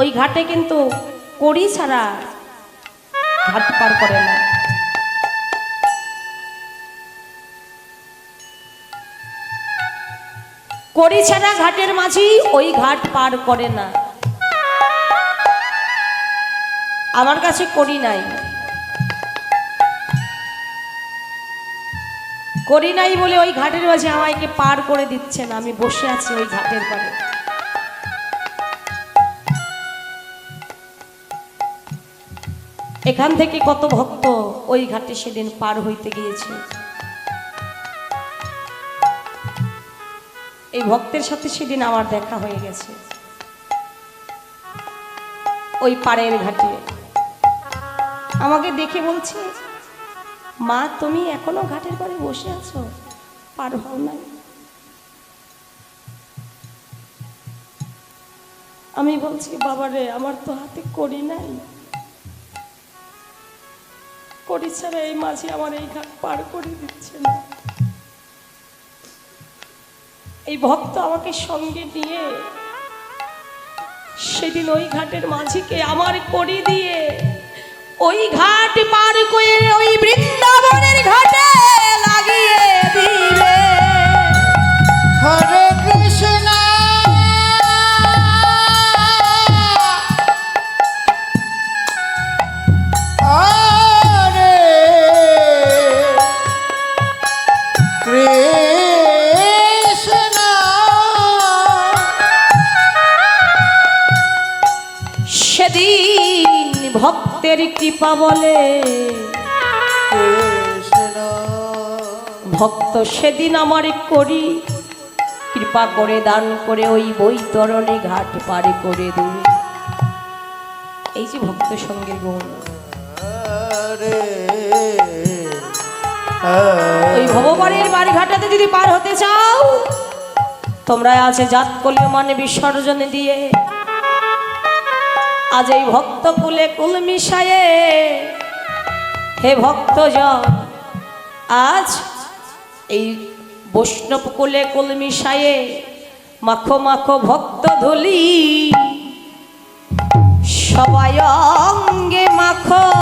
ওই ঘাটে কিন্তু কড়ি ছাড়া ঘাট পার করে না। কড়ি ছাড়া ঘাটের মাঝি ওই ঘাট পার করে না। আমার কাছে কড়ি নাই, করি নাই বলে ওই ঘাটের মাঝে আমাকে পার করে দিচ্ছে না। আমি বসে আছি ওই ঘাটের পারে। এখান থেকে কত ভক্ত ওই ঘাটে সেদিন পার হইতে গিয়েছে। এই ভক্তের সাথে সেদিন আমার দেখা হয়ে গেছে ওই পাড়ের ঘাটে। আমাকে দেখে বলছে, মা তুমি এখনো ঘাটের পাড়ে বসে আছো, পার হও নাই? আমি বলছি, বাবারে আমার তো হাতে কড়ি নাই, কড়ি ছাড়া এই মাঝে আমার এই ঘাট পার করে দিচ্ছে না। এই ভক্ত আমাকে সঙ্গে নিয়ে সেদিন ওই ঘাটের মাঝিকে আমার কড়ি দিয়ে ওই ঘাট পার করে ওই বৃন্দাবনের ঘাটে লাগিয়ে দিবে। হরে কৃষ্ণ হরে কৃষ্ণ। সেদিন ভক্তের কৃপা বলে কৃষ্ণ ভক্ত সেদিন আমার করি কৃপা করে দান করে ওই বৈতরণী ঘাট পারে করে দেবে। এই যে ভক্ত সঙ্গে গুণ। ওই ভববাড়ির বাড়ি ঘাটাতে যদি পার হতে চাও, তোমরা আছে জাত কলিও মানে বিসর্জন দিয়ে আজ এই ভক্ত কুলে কুল মিশায়ে, হে ভক্তজন আজ এই বৈষ্ণব কুলে কুল মিশায়ে মাখো মাখো ভক্ত ধুলি সবাই অঙ্গে মাখো।